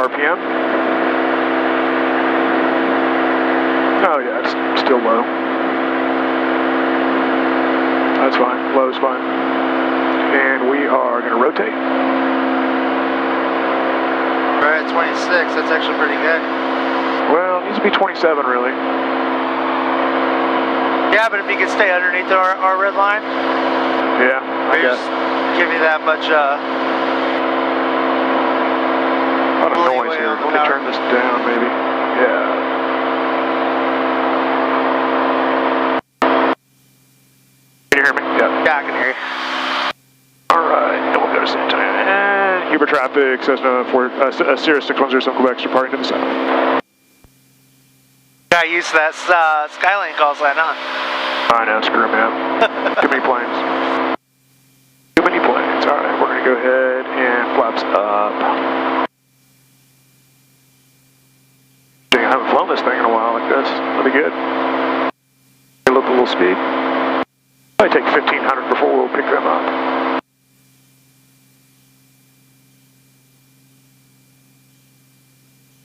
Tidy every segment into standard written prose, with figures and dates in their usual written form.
RPM? Oh yeah, it's still low. That's fine, low is fine. And we are going to rotate. We're at 26, that's actually pretty good. Well, it needs to be 27 really. Yeah, but if you could stay underneath our red line. Yeah, I guess. Give you that much, a lot of noise here. Let me turn this down maybe. Yeah. Can you hear me? Yeah. Yeah, I can hear you. Alright, and we'll go to San Antonio. And Uber traffic, Cessna Cirrus 6107 Quebec departing to the south. Got used to that Skylane call sign, huh? I know, screw me up. Too many planes. Too many planes. Alright, we're going to go ahead and flaps up. Dang, I haven't flown this thing in a while like this. That'll be good. Look a little speed. Probably take 1500 before we'll pick them up.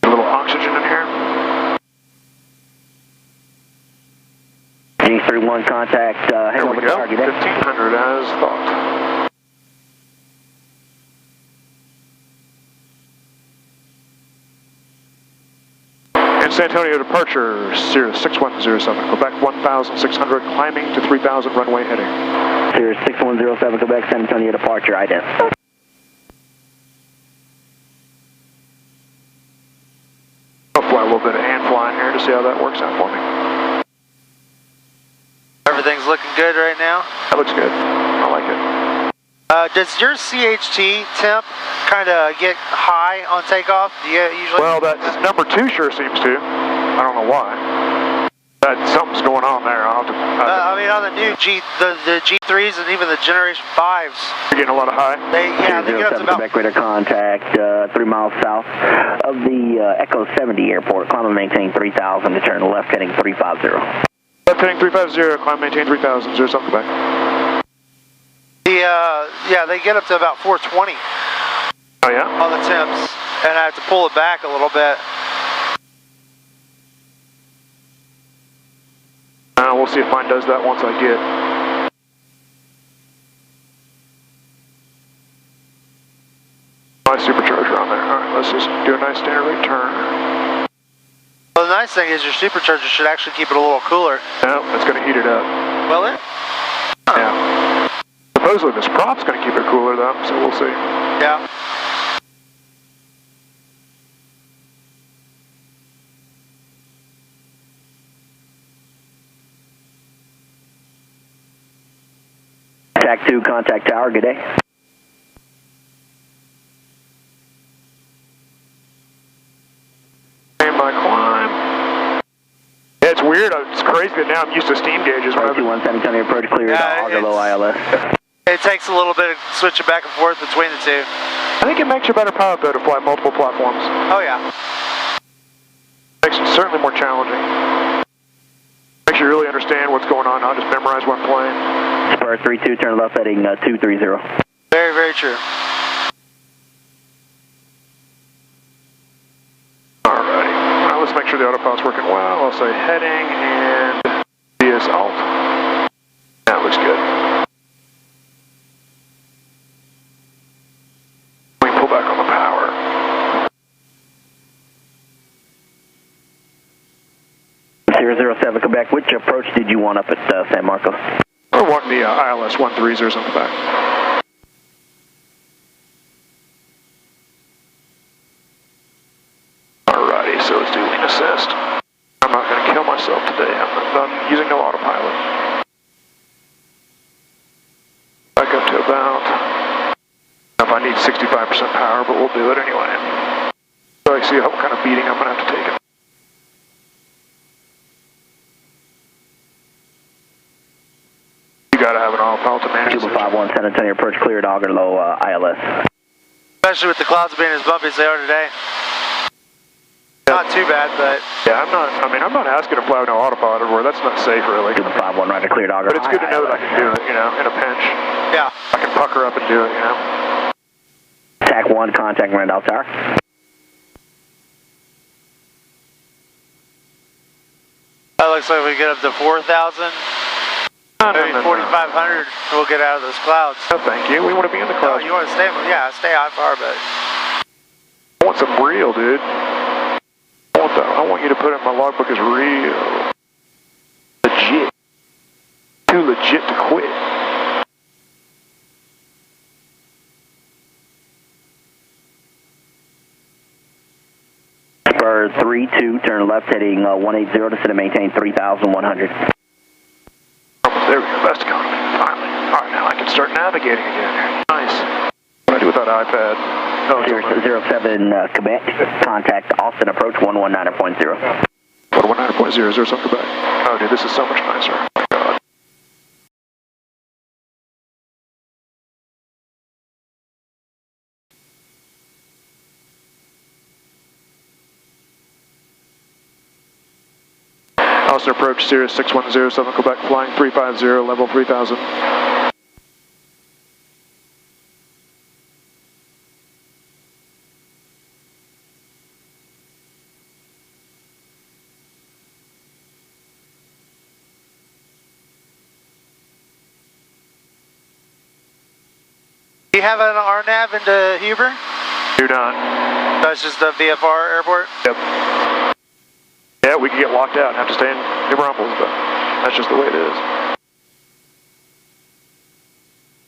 A little oxygen in here. G31 contact, hang there over we the go, target. 1500 as thought. And San Antonio departure, Cirrus 6107, Quebec 1600, climbing to 3000, runway heading. Cirrus 6107 Quebec, San Antonio departure, ident. I'll fly a little bit of hand flying here to see how that works out for me. Everything's looking good right now. That looks good. I like it. Does your CHT temp kind of get high on takeoff? Do you usually? Well, that number 2 sure seems to. I don't know why. Something's going on there. I'll have to I mean, on the new the G3s and even the Generation 5s. You're getting a lot of high? They get up to about... Quebec radar contact, 3 miles south of the Echo 70 airport. Climb and maintain 3000 to turn left heading 350. Left heading 350, climb maintain 3000, 0 South Quebec. Yeah, they get up to about 420. Oh yeah? On the temps, and I have to pull it back a little bit. We'll see if mine does that once I get. My supercharger on there. Alright, let's just do a nice standard rate turn. Well, the nice thing is your supercharger should actually keep it a little cooler. No, it's going to heat it up. Will it? Huh. Yeah. Supposedly this prop's going to keep it cooler though, so we'll see. Yeah. Contact 2, contact tower, good day. And my climb. Yeah, it's weird. It's crazy that now I'm used to steam gauges. 21 San Antonio approach cleared, auger low ILS. It takes a little bit of switching back and forth between the two. I think it makes you a better pilot though to fly multiple platforms. Oh yeah. Makes it certainly more challenging. Makes you really understand what's going on, not just memorize one plane. Spur 32, turn left heading 230. Very, very true. Alrighty. Well, let's make sure the autopilot's working well. I'll say heading and DS alt. That looks good. We pull back on the power. 007 Quebec, which approach did you want up at San Marcos? I want the ILS 130s on the back. Alrighty, so let's do lean assist. I'm not going to kill myself today. I'm using no autopilot. Back up to about... I don't know if I need 65% power, but we'll do it anyway. So I see what kind of beating I'm going to have to take it. Gotta have an autopilot to manage. 251 San Antonio approach cleared, auger low ILS. Especially with the clouds being as bumpy as they are today. Not too bad, but... Yeah, I'm not asking to fly with no autopilot everywhere. That's not safe, really. 251 right, cleared auger. But it's good to know that I can do it, you know, in a pinch. Yeah. I can pucker up and do it, you know. TAC 1, contact Randolph Tower. That looks like we get up to 4,000. Maybe 4,500 we'll get out of those clouds. No, thank you. We want to be in the clouds. Oh, you want to stay? Yeah, stay IFR, but... I want some real, dude. I want you to put in my logbook as real. Legit. Too legit to quit. For 3-2, turn left heading 180, descend and maintain 3,100. There we go, best economy, finally. Alright, now I can start navigating again. Nice. What do I do with that iPad? Oh, Cirrus 07 Quebec, contact Austin approach 119.0. 119.0, Cirrus N Quebec. Oh dude, this is so much nicer. Oh my god. Austin approach Cirrus 6107 Quebec, flying 350, level 3000. Do you have an RNAV into Huber? Do not. That's just the VFR airport? Yep. Yeah, we could get locked out and have to stay in New Braunfels, but that's just the way it is.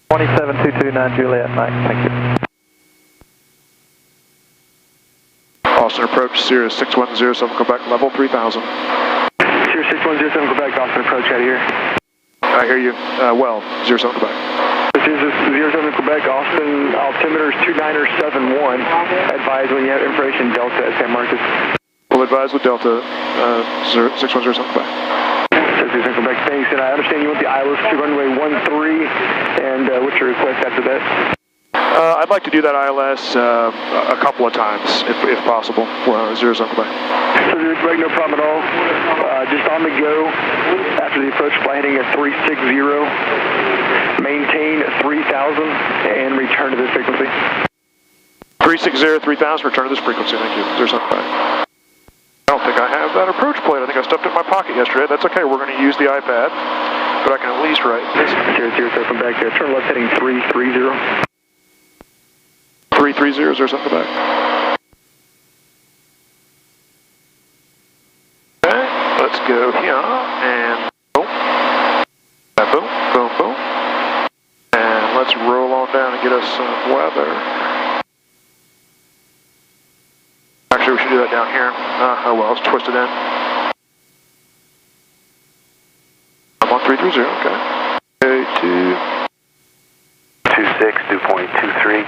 27229 Juliet, Mike, thank you. Austin approach Cirrus 6107 Quebec, level 3000. Cirrus 6107 Quebec, Austin approach out of here. I hear you. Well, 07 Quebec. This is 07 Quebec, Austin, altimeter is 2971. Advise when you have information Delta at San Marcos. We'll advise with Delta 6107 Quebec. 6107 Quebec, thanks. And I understand you want the ILS to runway 13, and what's your request after that? I'd like to do that ILS a couple of times, if possible, 07 Quebec. So, Quebec, no problem at all. Just on the go, after the approach, fly heading at 360, maintain 3000, and return to this frequency. 360, 3000, return to this frequency, thank you. 07 Quebec. I don't think I have that approach plate. I think I stuffed it in my pocket yesterday. That's okay, we're going to use the iPad, but I can at least write this. 07 back there, turn left heading 330. 330, 07 Quebec. Okay, let's go here, and boom, and boom, boom, boom. And let's roll on down and get us some weather. Actually, we should do that down here. Oh well, let's twist it in. I'm on 330, okay. Okay, 26, dew point 23.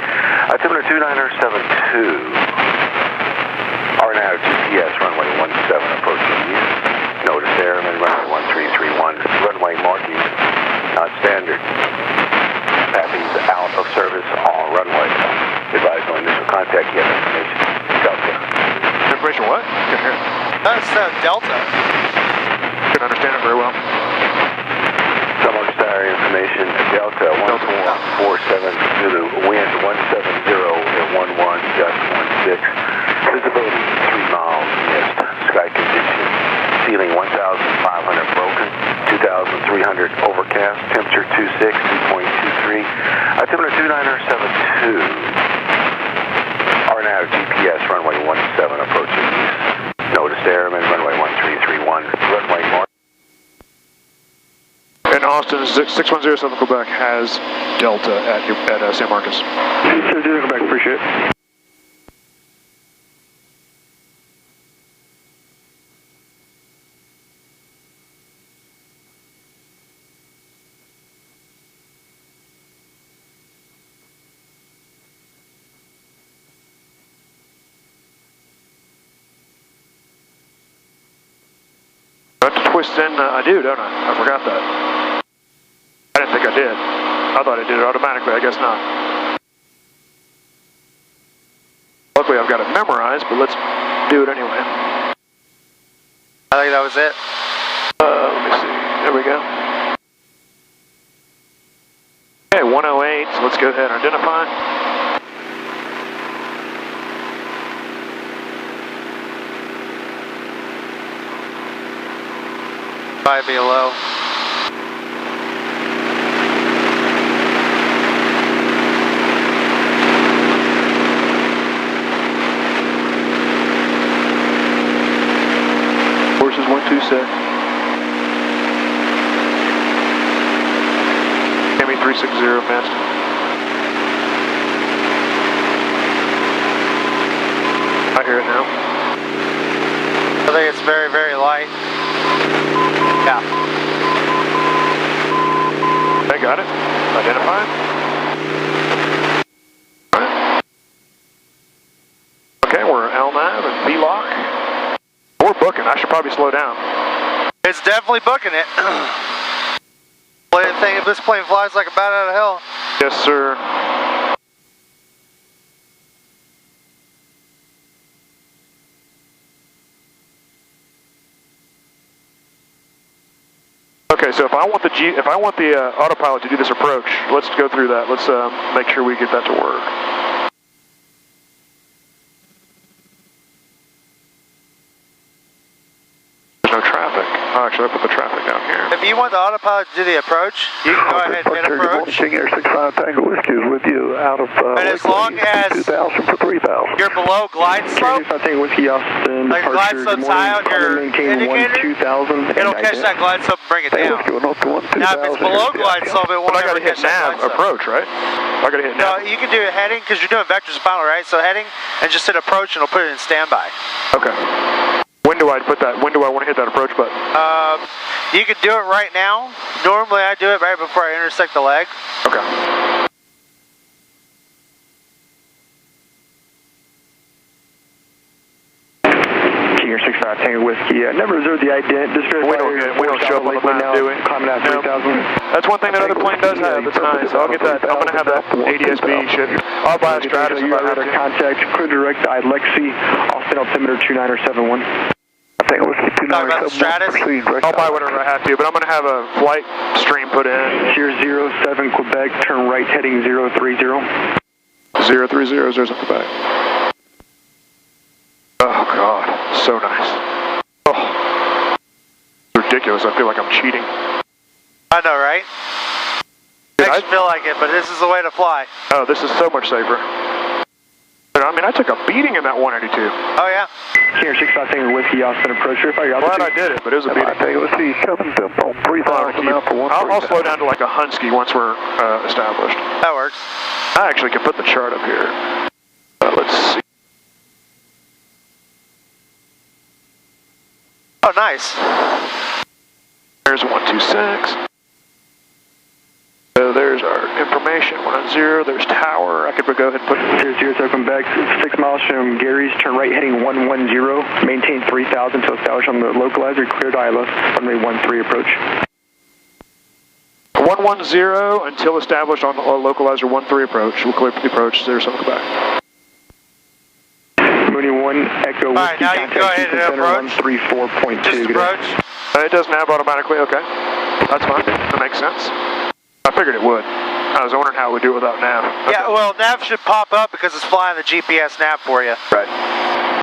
Altimeter 29072. RNAV GPS, runway 17, approaching you. Notice airman, runway 1331. Runway markings, not standard. Passings out of service on runway. Advise no initial contact yet. Information, Delta. Information what? Can't hear it. That's Delta. Couldn't understand it very well. Substar information, Delta 1447 Zulu, wind 170 at 11.16. Visibility 3 miles mist. Sky condition, ceiling 1,500 broken, 2,300 overcast, temperature 26, dew point 23. Altimeter 29072. RNAV GPS, runway 17, approaching east. Notice airman, runway 1331. Runway mark. And Austin 6107 Quebec has Delta at San Marcos. 6107 Quebec, appreciate it. I have to twist in, I do, don't I? I forgot that. I didn't think I did. I thought it did it automatically, I guess not. Luckily I've got it memorized, but let's do it anyway. I think that was it. Let me see, there we go. Okay, 108, so let's go ahead and identify. Might be low. Horses 126. Cammy 360 missed. I hear it now. I think it's very, very light. Yeah. I got it. Identified. Alright. Okay, we're LNAV and V-lock. We're booking. I should probably slow down. It's definitely booking it. If this plane flies like a bat out of hell. Yes, sir. Okay, so if I want the autopilot to do this approach, let's go through that. Let's make sure we get that to work. There's no traffic. Oh, actually, I put the traffic out here. If you want the autopilot to do the approach, you can go ahead and hit approach. Air 65 Tango Whiskey is with you out of And as long as 2,000 for 3,000. you're below glide slope, Air 65 Tango Whiskey, Austin, like glide departure, slope's high on your indicator, 2,000. it'll catch that glide slope and bring it down. Now, if it's below glide slope, it won't But I gotta ever hit catch that nav glide slope. approach, right? I gotta hit No, nav. you can do a heading because you're doing vector spinal, right? So heading and just hit approach and it'll put it in standby. Okay. When do I put that? When do I want to hit that approach button? You can do it right now. Normally I do it right before I intersect the leg. Okay. Air 65 Tango Whiskey. Never reserved the ident. We don't show up on the map, do we? Climbing out No. 3,000. That's one thing that other plane does have. It's nice. I'll get that. I'm gonna have that ADSB shit. I'll buy a Stratus if I have to. Contact Crew Direct Lexi, Austin altimeter 2971. Tango Whiskey Talking about the Stratus? I'll buy whatever I have to, but I'm gonna have a flight stream put in. Sierra 07 Quebec, turn right heading 030. 030 is in Quebec. Oh God, so nice. Oh, it's ridiculous. I feel like I'm cheating. I know, right? Dude, Makes you feel like it, but this is the way to fly. Oh, this is so much safer. But, I mean, I took a beating in that 182. Oh yeah. Air 65 Tango Whiskey, Austin approach. If I got Glad I did it, but it was a beating. Tango Whiskey, coming up on 3,000 now for 1. I'll slow down to like a Husky once we're established. That works. I actually can put the chart up here. Let's see. Oh, nice. There's 126. So there's our information, 110. There's tower. I could go ahead and put. Sierra 07 back 6 miles from Gary's. Turn right heading 110. Maintain 3,000 to establish on the localizer. Cleared ILS. Runway 13 approach. 110 until established on the localizer 13 approach. We'll clear the approach. There's something back. Mooney 1 Echo. Alright, now you can go ahead and approach. 134.2. Just approach. It doesn't have automatically. Okay, that's fine. That makes sense. I figured it would. I was wondering how it would do it without nav. Okay. Yeah, well, nav should pop up because it's flying the GPS nav for you. Right. I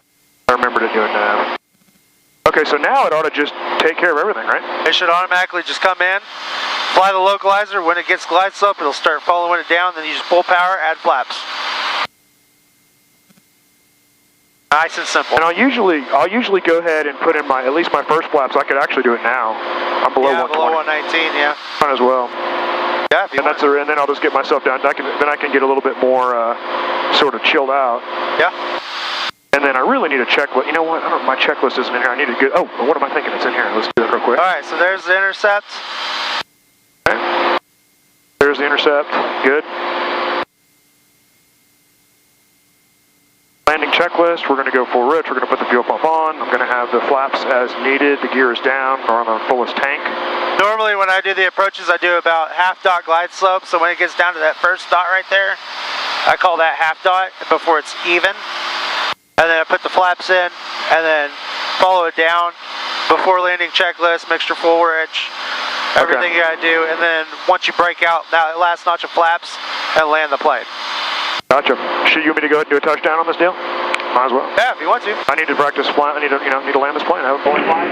remembered it doing nav. Okay, so now it ought to just take care of everything, right? It should automatically just come in, fly the localizer. When it gets glide slope, it'll start following it down. Then you just pull power, add flaps. Nice and simple. And I'll usually go ahead and put in at least my first flaps. I could actually do it now. I'm below 120. Below 119, yeah. Might as well. Yeah, if you want. And then I'll just get myself down. Then I can get a little bit more sort of chilled out. Yeah. And then I really need a checklist. You know what? I don't. My checklist isn't in here. I need a good. Oh, what am I thinking? It's in here. Let's do it real quick. All right. So there's the intercept. Okay. There's the intercept. Good. Landing checklist. We're going to go full rich. We're going to put the fuel pump on. I'm going to have the flaps as needed. The gear is down or on the fullest tank. Normally when I do the approaches, I do about half dot glide slope. So when it gets down to that first dot right there, I call that half dot before it's even. And then I put the flaps in and then follow it down before landing checklist, mixture full rich, everything you gotta do. And then once you break out that last notch of flaps and land the plane. Gotcha. Should you want me to go ahead and do a touchdown on this deal? Might as well. Yeah, if you want to. I need to practice flying. I need to, need to land this plane. I have a plane fly.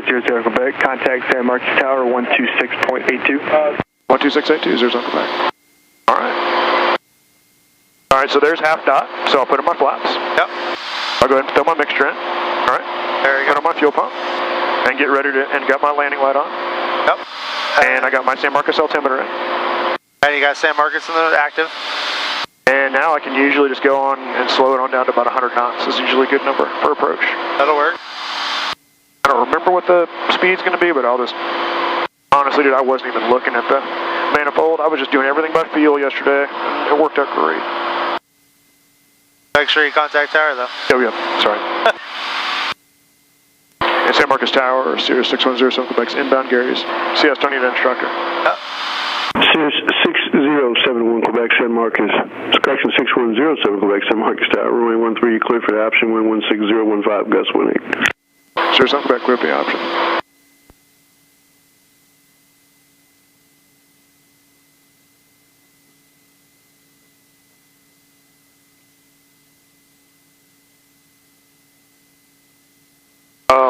Cirrus 00 Quebec, contact San Marcos Tower 126.82. 12682, Cirrus Quebec. All right. All right, so there's half dot. So I'll put in my flaps. Yep. I'll go ahead and throw my mixture in. All right. There you go. Put on my fuel pump and get ready to, and got my landing light on. Yep. And I got my San Marcos altimeter in. And you got San Marcos in the active. And now I can usually just go on and slow it on down to about 100 knots. This is usually a good number for approach. That'll work. I don't remember what the speed's going to be, but I'll just... Honestly, dude, I wasn't even looking at the manifold. I was just doing everything by feel yesterday. It worked out great. Make sure you contact tower, though. Oh, yeah. Sorry. And San Marcos Tower, Cirrus 6107 Quebec's inbound Gary's. CS, don't need an instructor. Cirrus 6071 Quebec, San Marcos. Correction 6107 Quebec, San Marcos Tower. Runway 13, clear for the option, wind 16015, gust 18. Cirrus Quebec, clear for the option.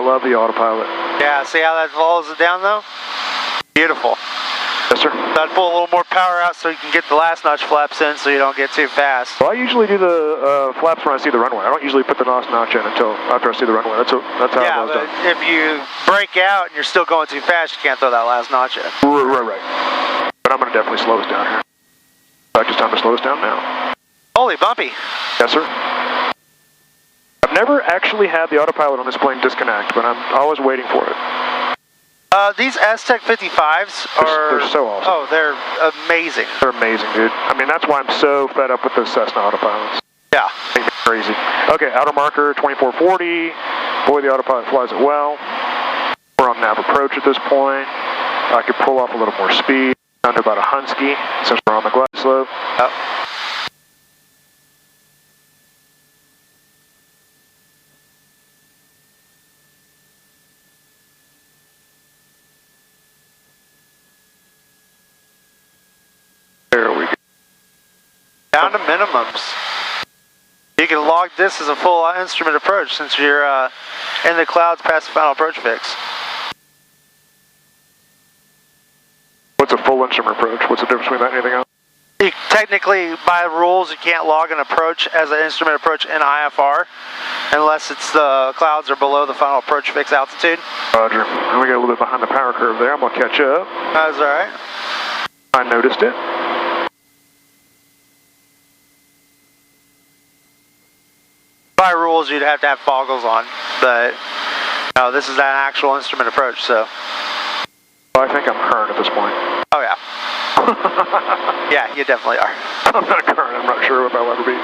Love the autopilot. Yeah, see how that follows it down, though? Beautiful. Yes, sir. So I'd pull a little more power out so you can get the last notch flaps in so you don't get too fast. Well, I usually do the flaps when I see the runway. I don't usually put the last notch in until after I see the runway. That's how yeah, it was but done. if you break out and you're still going too fast, you can't throw that last notch in. Right. But I'm going to definitely slow us down here. In fact, it's time to slow us down now. Holy bumpy. Yes, sir. I've never actually had the autopilot on this plane disconnect, but I'm always waiting for it. These Aztec 55s are... They're so awesome. Oh, they're amazing. They're amazing, dude. I mean, that's why I'm so fed up with those Cessna autopilots. Yeah. They make me crazy. Okay, outer marker 2440. Boy, the autopilot flies it well. We're on nav approach at this point. I could pull off a little more speed, down to about a Husky, since we're on the glide slope. Yep. There we go. Down to minimums. You can log this as a full instrument approach since you're in the clouds past the final approach fix. What's a full instrument approach? What's the difference between that and anything else? You, technically, by rules, you can't log an approach as an instrument approach in IFR unless it's the clouds are below the final approach fix altitude. Roger. And we got a little bit behind the power curve there. I'm going to catch up. That's all right. I noticed it. By rules, you'd have to have foggles on, but no, this is an actual instrument approach, so. Well, I think I'm current at this point. Oh, yeah. Yeah, you definitely are. I'm not current. I'm not sure if I'll ever be.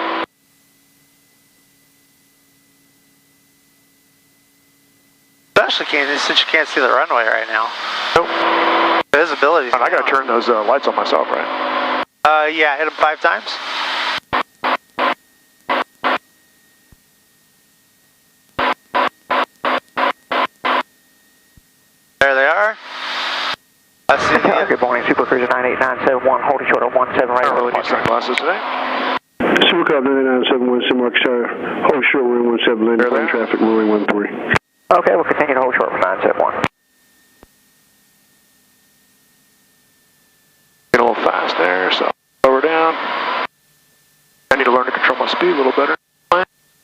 Especially since you can't see the runway right now. Nope. Visibility. And I got to turn those lights on myself, right? Yeah, hit them 5 times. There they are. Let's see. Good morning, Super Cruiser 98971, holding short of 17 right. I don't really need sunglasses today. Supercop 9971, San Marcos Tower. Hold short, runway 17, landing plane traffic, runway 13. Okay, we'll continue to hold short for 971. Get a little fast there, so lower down. I need to learn to control my speed a little better.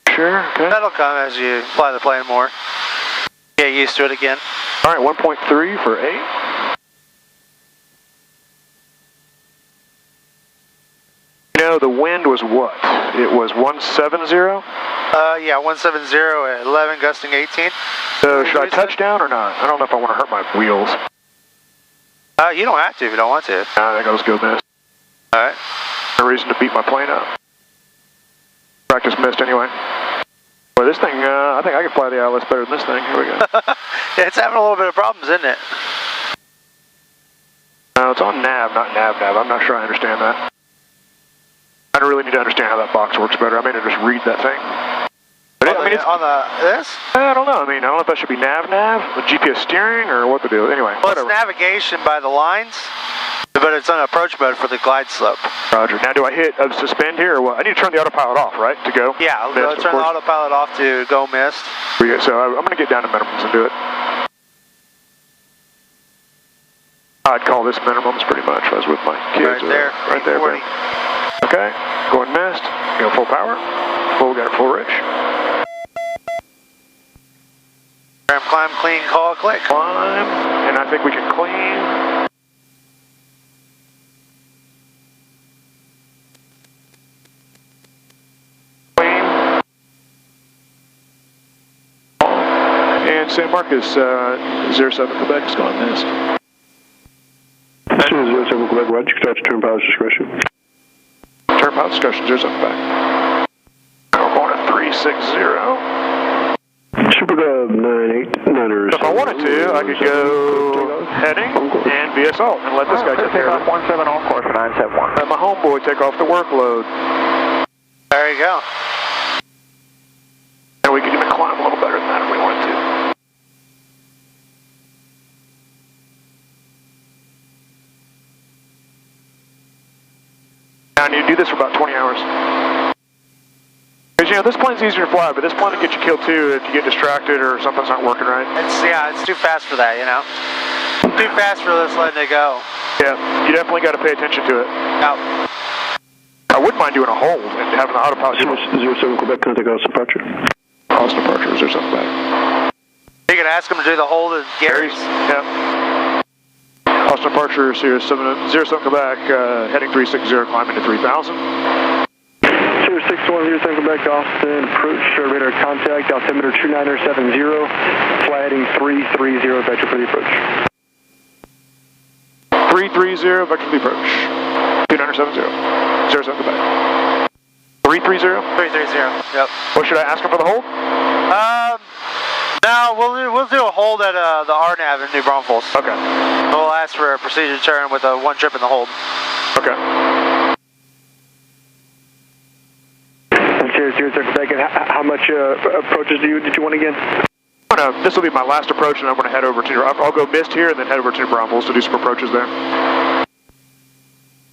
Sure, okay. That'll come as you fly the plane more. Get used to it again. All right, 1.3 for 8. You know, the wind was what? It was 170? Yeah, 170 at 11, gusting 18. So should I touch down or not? I don't know if I want to hurt my wheels. You don't have to if you don't want to. I think I'll just go miss. Alright. No reason to beat my plane up. Practice missed anyway. Well, this thing, I think I can fly the ILS better than this thing. Here we go. Yeah, it's having a little bit of problems, isn't it? No, it's on nav, not nav. I'm not sure I understand that. I don't really need to understand how that box works better. I may just read that thing. But it's, this? I don't know. I don't know if that should be nav, with GPS steering, or what to do. Anyway, Well, whatever. it's navigation by the lines. But it's on approach mode for the glide slope. Roger. Now, do I hit suspend here or what? I need to turn the autopilot off, right, to go? Yeah, mist, turn the autopilot off to go mist. So I'm going to get down to minimums and do it. I'd call this minimums pretty much. I was with my kids. Right there, bro. Okay, going mist, go full power. Got it full rich. Climb, clean, call, click. Climb, and I think we can clean. And San Marcos, 07 Quebec is gone mist. 07 Quebec, Roger, start to turn pilot's discretion. Turn pilot's discretion, 07 Quebec. Now we're going to 360. Super Dub 989ers. If I wanted to, I could go heading and be assault and let this guy take care of it. 17 on course for 971. Let my homeboy take off the workload. There you go. And we could even climb a little better than that if we wanted to. Now I need to do this for about 20 hours. Because, you know, this plane's easier to fly, but this plane will get you killed too if you get distracted or something's not working right. It's too fast for that, you know? Too fast for this letting it go. Yeah, you definitely got to pay attention to it. Yep. I wouldn't mind doing a hold and having the autopilot. 07 Quebec, contact Austin departure. Austin departure, 07 back. You can ask him to do the hold at Gary's. Yeah. Austin departure, Cirrus 07 Quebec, heading 360, climbing to 3000. Cirrus 6107 Quebec, Austin, approach, radar contact, altimeter 2970, fly heading 330, vector for the approach. 330, vector for the approach. 2970, 07 Quebec. 330? 330, yep. What should I ask him for the hold? No, we'll do a hold at the RNAV in New Braunfels. Okay. We'll ask for a procedure turn with a one trip in the hold. Okay. Cirrus Quebec, how much approaches did you want again? This will be my last approach, and I'm going to head over to. I'll go mist here, and then head over to New Braunfels to do some approaches there.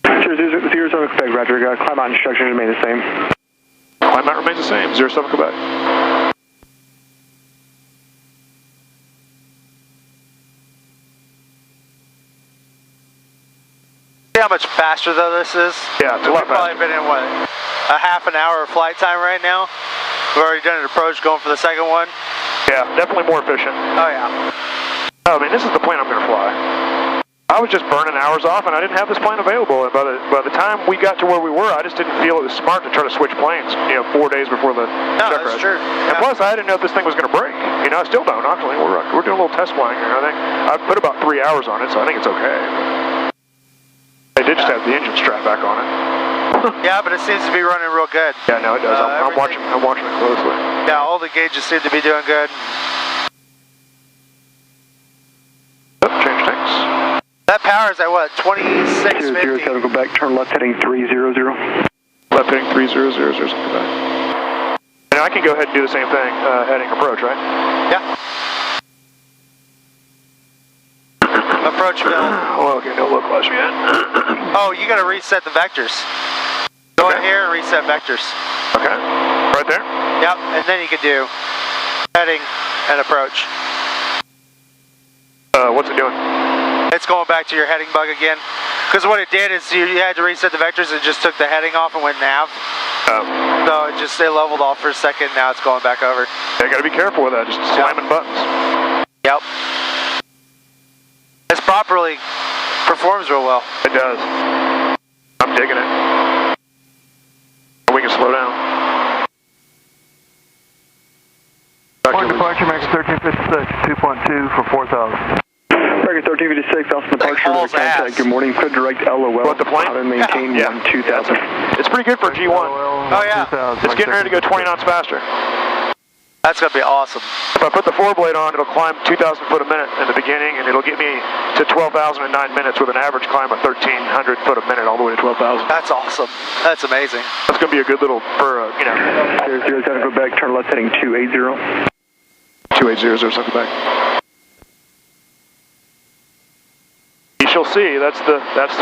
Cirrus Quebec, Roger. Climb out instructions remain the same. Climb out remains the same. 07 Quebec. See how much faster though this is? Yeah, it's a lot We've probably faster. been in what, a half an hour of flight time right now. We've already done an approach going for the second one. Yeah, definitely more efficient. Oh yeah. Oh man, this is the plane I'm going to fly. I was just burning hours off, and I didn't have this plane available. And by the time we got to where we were, I just didn't feel it was smart to try to switch planes. 4 days before the No, that's true. And plus, I didn't know if this thing was going to break. I still don't. Actually, we're doing a little test flying here. I think I put about 3 hours on it, so I think it's okay. They did just have the engine strap back on it. Yeah, but it seems to be running real good. Yeah, no, it does. I'm watching it closely. Yeah, all the gauges seem to be doing good. Change tanks. That power is at what, 2650? 07 Quebec, turn left heading 300. Left heading 300, something like that. And I can go ahead and do the same thing, heading approach, right? Yeah. Approach Bill. Well, okay, no low class yet. Oh, you gotta reset the vectors. Go in here and reset vectors. Okay, right there? Yep, and then you can do heading and approach. What's it doing? It's going back to your heading bug again. Because what it did is you had to reset the vectors and just took the heading off and went nav. So it leveled off for a second, now it's going back over. Yeah, gotta be careful with that, just slamming buttons. Yep. This properly performs real well. It does. I'm digging it. We can slow down. Point departure, American 1356, 2.2 for 4,000. American 1356, Austin departure, contact, good morning, put direct LOL. What, the plane? And maintain 2000. It's pretty good for a G1. Oh yeah. It's getting ready to go 20 knots faster. That's going to be awesome. If I put the 4-blade on, it'll climb 2,000 foot a minute in the beginning, and it'll get me to 12,000 in 9 minutes with an average climb of 1,300 foot a minute all the way to 12,000. That's awesome. That's amazing. That's going to be a good little, Cirrus 07 Quebec, turn left heading 280. 280, something back. you'll see. That's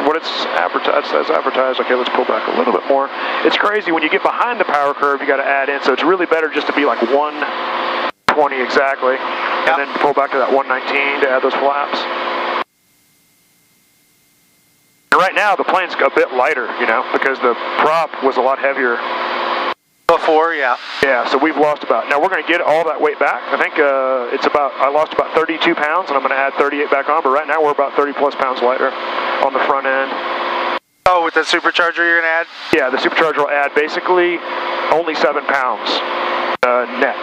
what it's advertised as advertised. Okay, let's pull back a little bit more. It's crazy when you get behind the power curve, you got to add in. So it's really better just to be like 120 exactly, and then pull back to that 119 to add those flaps. And right now the plane's a bit lighter, you know, because the prop was a lot heavier. Before, yeah. Yeah, so we've lost about, now we're going to get all that weight back. I think I lost about 32 pounds, and I'm going to add 38 back on, but right now we're about 30 plus pounds lighter on the front end. Oh, with the supercharger you're going to add? Yeah, the supercharger will add basically only 7 pounds net,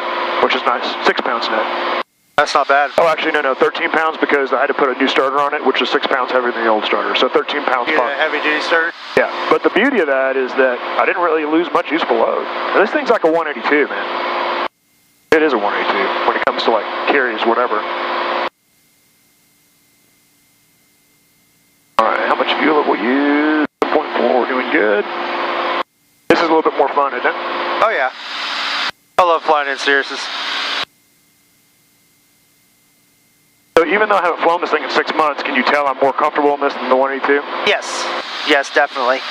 which is nice. 6 pounds net. That's not bad. Oh, actually, no, 13 pounds because I had to put a new starter on it, which is 6 pounds heavier than the old starter. So 13 pounds. You had a heavy-duty starter? Yeah, but the beauty of that is that I didn't really lose much useful load. And this thing's like a 182, man. It is a 182 when it comes to like carries, whatever. All right, how much fuel will we use? 1.4, we're doing good. This is a little bit more fun, isn't it? Oh, yeah. I love flying in Cirruses. So even though I haven't flown this thing in 6 months, can you tell I'm more comfortable in this than the 182? Yes. Yes, definitely.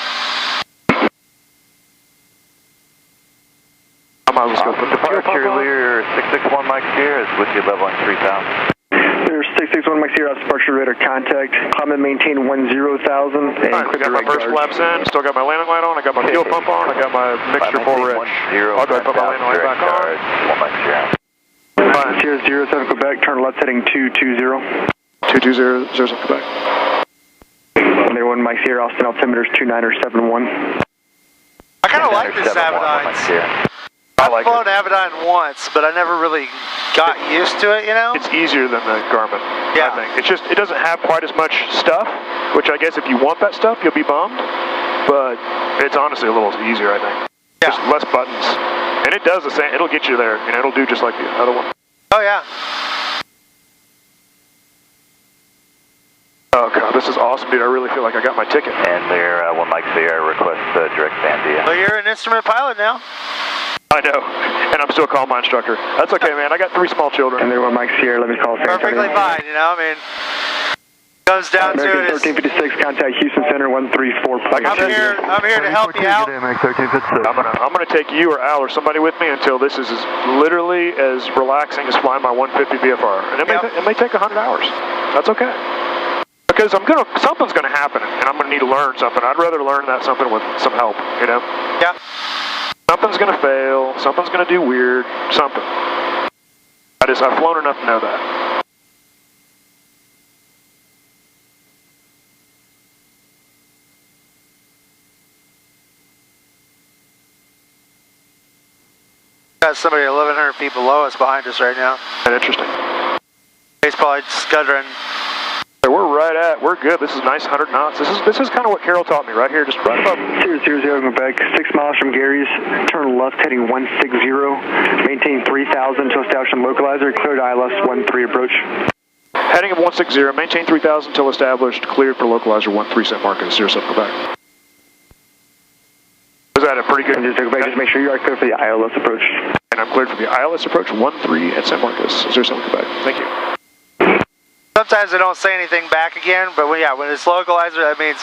I might as well go put the fuel pump on. Cheerleader 661 Mike Sierra is with you leveling 3000. There's 661 Mike Sierra, departure radar contact. Climb and maintain 10,000. And Alright, I got my first flaps in, still got my landing light on, I got my fuel pump on, I got my mixture full rich. I'll go put my landing light back on. 1 Mike Sierra. Sierra 07 Quebec, turn left heading 220. 220, 07 Quebec. They 1 Mike Sierra, Austin altimeter is 2971. I kind of like this Avidyne. I've flown Avidyne once, but I never really got used to it, you know? It's easier than the Garmin, yeah. I think. It doesn't have quite as much stuff, which I guess if you want that stuff, you'll be bummed. But it's honestly a little easier, I think. Yeah. Just less buttons. And it does the same, it'll get you there, you know, it'll do just like the other one. Oh, yeah. Oh, God, this is awesome, dude. I really feel like I got my ticket. And their 1 Mike Sierra request direct Sandia. Well, you're an instrument pilot now. I know, and I'm still calling my instructor. That's okay, man. I got 3 small children. And they 1 Mike Sierra, let me call San Antonio. Perfectly fine, you know, I mean, comes down American to it. 1356, contact Houston Center 134. I'm here to help you out. I'm gonna take you or Al or somebody with me until this is literally as relaxing as flying my 150 VFR, and it may take 100 hours. That's okay, because something's gonna happen, and I'm gonna need to learn something. I'd rather learn that something with some help, you know. Yeah. Something's gonna fail. Something's gonna do weird. Something. I've flown enough to know that. Got somebody 1,100 feet below us behind us right now. And interesting. He's probably scuttering. So we're good. This is nice 100 knots. This is kind of what Carol taught me right here, just right above. 000 Quebec, 6 miles from Gary's, turn left heading 160, maintain 3,000 until established on localizer, cleared ILS 13 approach. Heading of 160, maintain 3,000 until established, cleared for localizer 13 St. Marcus, Cirrus N Quebec. Is that a pretty good? Just make sure you are clear for the ILS approach. And I'm cleared for the ILS approach 13 at St. Marcus, Cirrus N Quebec. Thank you. Sometimes they don't say anything back again, but when it's localizer, that means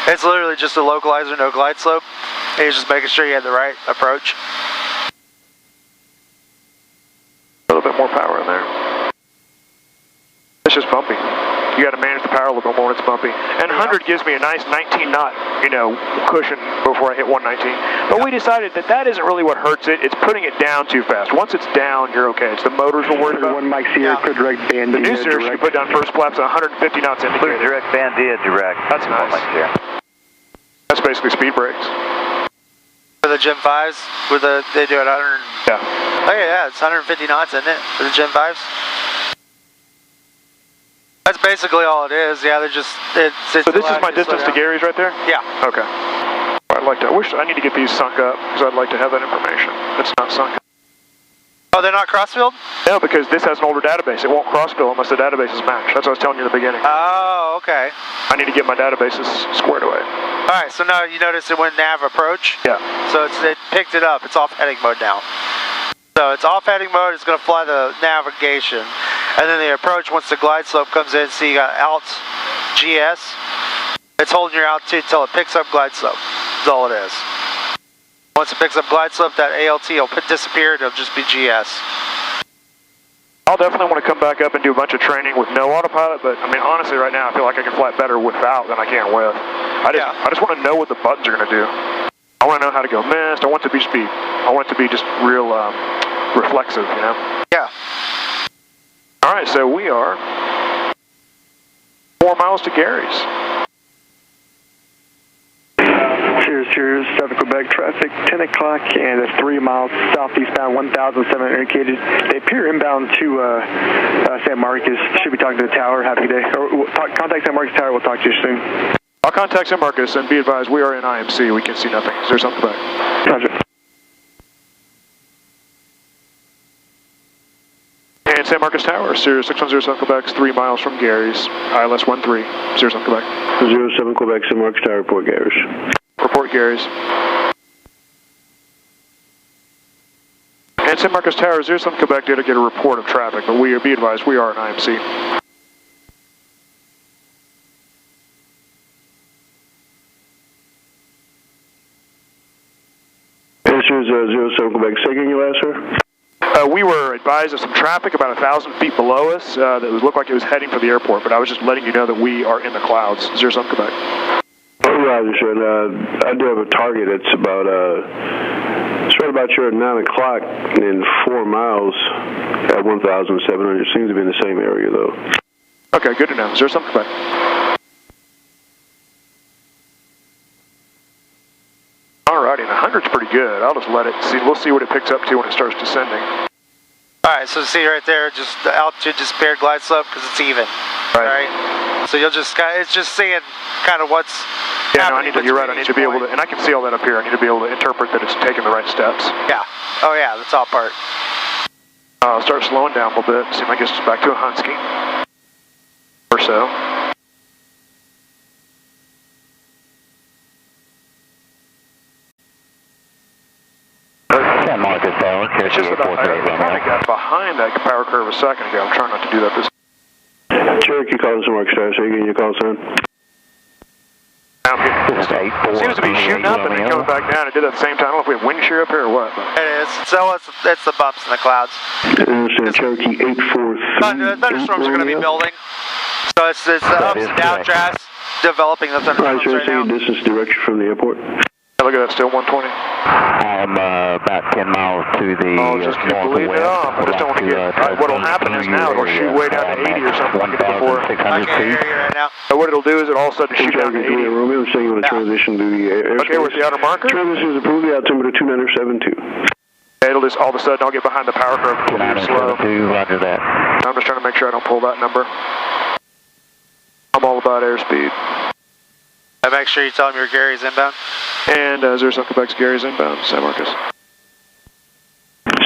it's literally just a localizer, no glide slope. And you're just making sure you have the right approach. A little bit more power in there. It's just bumpy. You got to manage the power a little bit more when it's bumpy. And 100 gives me a nice 19 knot, you know, cushion before I hit 119. But we decided that isn't really what hurts it. It's putting it down too fast. Once it's down, you're okay. It's the motors we're worried about. 1 Mike Sierra, clear direct Bandia. The new Cirrus, you put down first flaps at 150 knots indicated. Clear direct Bandia direct. That's nice. That's basically speed brakes. For the Gen 5s, they do it 100. Yeah. Oh yeah, it's 150 knots, isn't it, for the Gen 5s? That's basically all it is. Yeah, they're just. So this is my distance to Gary's right there? Yeah. Okay. I need to get these sunk up because I'd like to have that information. It's not sunk up. Oh, they're not cross-filled? No, because this has an older database. It won't cross-fill unless the database is matched. That's what I was telling you in the beginning. Oh, okay. I need to get my databases squared away. All right, so now you notice it went nav approach? Yeah. So it picked it up. It's off heading mode now. So it's off heading mode. It's going to fly the navigation. And then the approach, once the glide slope comes in, see you got alt GS. It's holding your altitude until it picks up glide slope. That's all it is. Once it picks up glide slope, that ALT will disappear. It'll just be GS. I'll definitely want to come back up and do a bunch of training with no autopilot, but I mean, honestly, right now I feel like I can fly better without than I can with. I just want to know what the buttons are going to do. I want to know how to go mist. I want it to be speed. I want it to be just real reflexive, you know? Yeah. All right, so we are 4 miles to Gary's. Cirrus 7 Quebec traffic, 10 o'clock, and it's 3 miles southeastbound, 1,700 indicated. They appear inbound to San Marcos. Should be talking to the tower. Have a good day. Or contact San Marcos Tower. We'll talk to you soon. I'll contact San Marcos and be advised we are in IMC. We can see nothing. Is there something back? Roger. And San Marcos Tower, Cirrus 6107 Quebec, 3 miles from Gary's, ILS 13, Cirrus 7 Quebec. 07 Quebec, San Marcos Tower, report Gary's. Report Gary's. And San Marcos Tower, 07 Quebec did get a report of traffic, but we are be advised we are in IMC. Cirrus 07 Quebec, second you last, sir? We were advised of some traffic about 1,000 feet below us that looked like it was heading for the airport, but I was just letting you know that we are in the clouds. 07 Quebec. Roger, sir. I do have a target. It's about it's right about here at 9 o'clock in 4 miles at 1,700. Seems to be in the same area though. Okay, good to know. 07 Quebec. Alrighty, and 100's pretty good. I'll just let it see. We'll see what it picks up to when it starts descending. Alright, so see right there, just the altitude disappeared glide slope because it's even. Right. So you'll just it's just seeing kind of what's happening. You're right, I need to be able to, and I can see all that up here. I need to be able to interpret that it's taking the right steps. Yeah. Oh yeah, the top part. I'll start slowing down a little bit, see if I get us back to a Husky or so. San Marcos Tower, It's just that I kind of got behind that power curve a second ago. I'm trying not to do that this time. Cherokee calling San Marcos Tower. Say again your call sign. Seems to be shooting up and then coming back down. It did at the same time. I don't know if we have wind shear up here or what. It is. So it's the bumps in the clouds. Cherokee 843. Thunderstorms are going to be building. So it's the ups and downdrafts developing the thunderstorms right now. Distance direction from the airport. Look at that, still 120. I'm about 10 miles to the just keep bleeding it off. I just don't want to get. What'll happen is now it'll shoot way down to 80 or something like it did before. I can't hear you right now. So what it'll do is it'll all of a sudden shoot down to 80. Romeo, I'm saying you want to transition to the airspace. Okay, with the outer marker? Transition is approved, the altimeter 29072. It'll just all of a sudden I'll get behind the power curve and it'll be slow. Roger that. I'm just trying to make sure I don't pull that number. I'm all about airspeed. And make sure you tell them you're Gary's inbound. And 07 Quebec's Gary's inbound, San Marcos.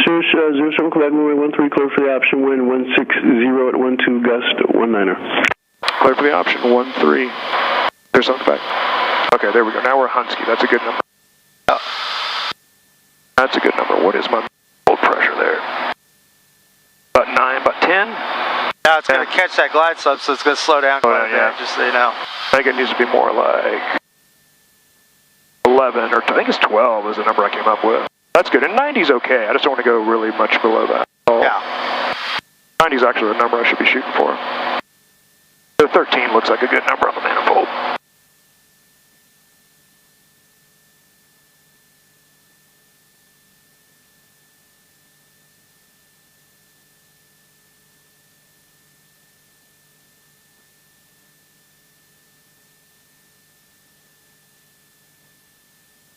Cirrus 07 Quebec, runway 13, clear for the option, wind 160 at 12, gust 19er. Clear for the option, 13. There's 07 Quebec. Okay, there we go. Now we're Husky. That's a good number. Oh. That's a good number. What is my blood pressure there? About 9, about 10? Now it's going to catch that glide slope, so it's going to slow down quite a bit, just so you know. I think it needs to be more like 11, or I think it's 12 is the number I came up with. That's good, and 90's okay. I just don't want to go really much below that. So yeah. 90's actually the number I should be shooting for. The 13 looks like a good number on the manifold.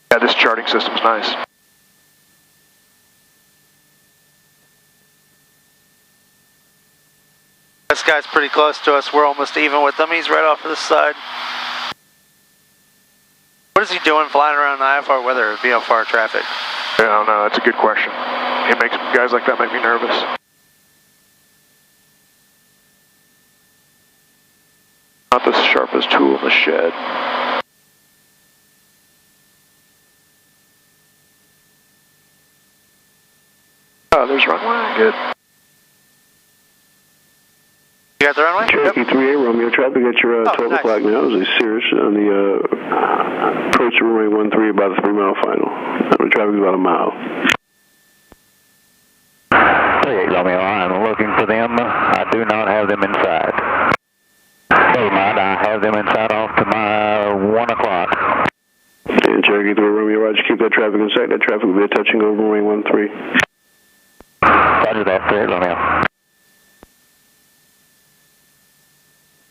Yeah, this charting system's nice. This guy's pretty close to us. We're almost even with him. He's right off to the side. What is he doing flying around in IFR weather or VFR traffic? Yeah, I don't know. That's a good question. It makes guys like that make me nervous. Not the sharpest tool in the shed. Oh, there's runway. Good. You got the runway? Cherokee 3A Romeo, traffic at your 12 nice. o'clock now. Is a Cirrus on the approach to runway 13 about the 3 mile final. The traffic is about a mile. 38 Romeo, I'm looking for them. I do not have them inside. Never mind, I have them inside off to my 1 o'clock. And Cherokee 3 Romeo, roger, keep that traffic in sight. That traffic will be a touching over runway 13. Roger that, 38 Romeo.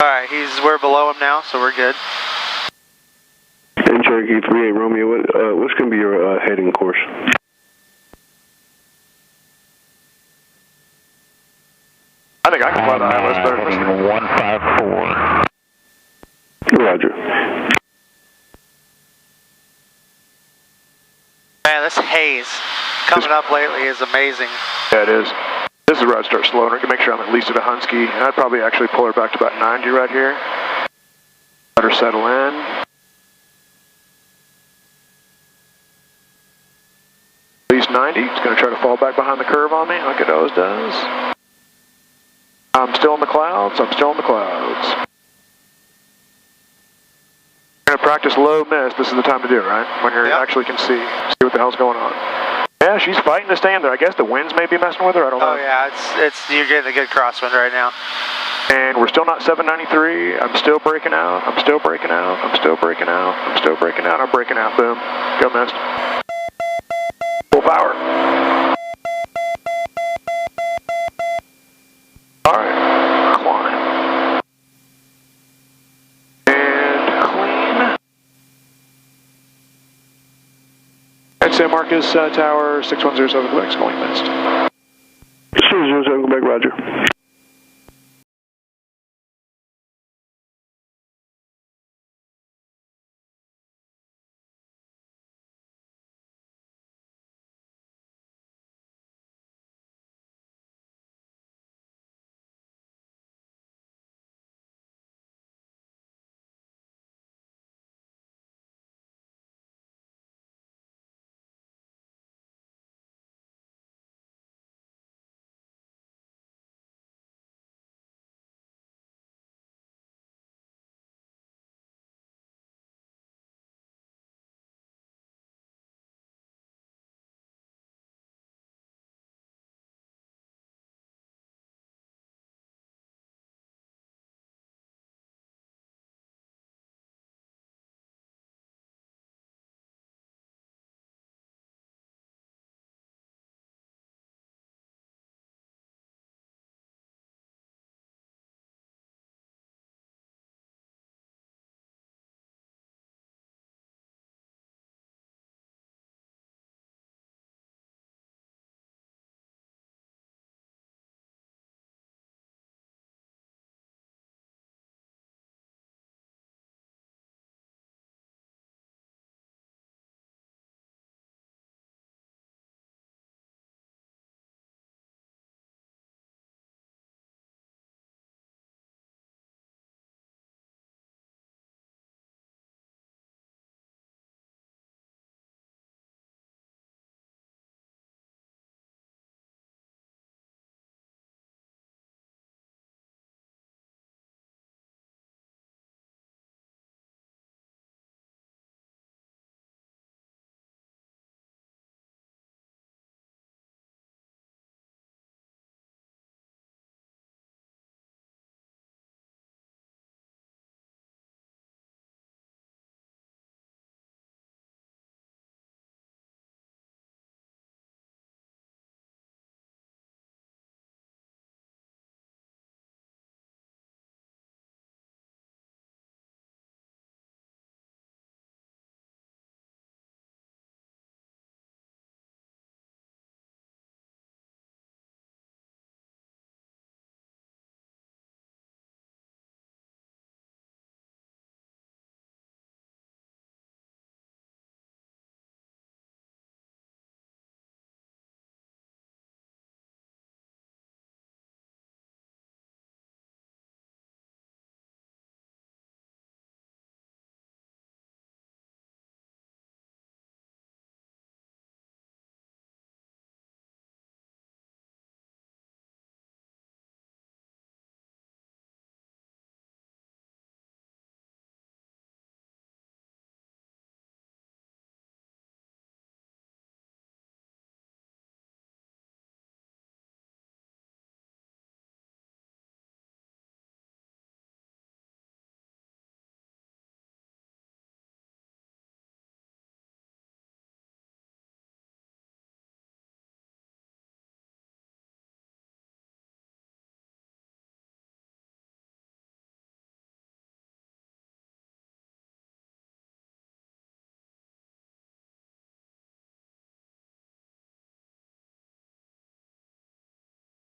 Alright, we're below him now, so we're good. And Cherokee 3A Romeo, what's going to be your heading course? I think I can fly the ILS better. Heading 154. Roger. Man, this haze coming up lately is amazing. Yeah, it is. This is where I'd start slowing her to make sure I'm at least at a Husky. And I'd probably actually pull her back to about 90 right here. Let her settle in. At least 90. It's going to try to fall back behind the curve on me like it always does. I'm still in the clouds. I'm still in the clouds. We're going to practice low mist. This is the time to do it, right? When you actually can see what the hell's going on. Yeah, she's fighting to stay in there. I guess the winds may be messing with her. I don't know. Oh yeah, you're getting a good crosswind right now. And we're still not 793. I'm still breaking out. I'm still breaking out. I'm still breaking out. I'm still breaking out. I'm breaking out. Boom. Go mist. Full power. All right. Climb. And clean. At San Marcos Tower 6107 Quebec, going mist. 607 Quebec, roger.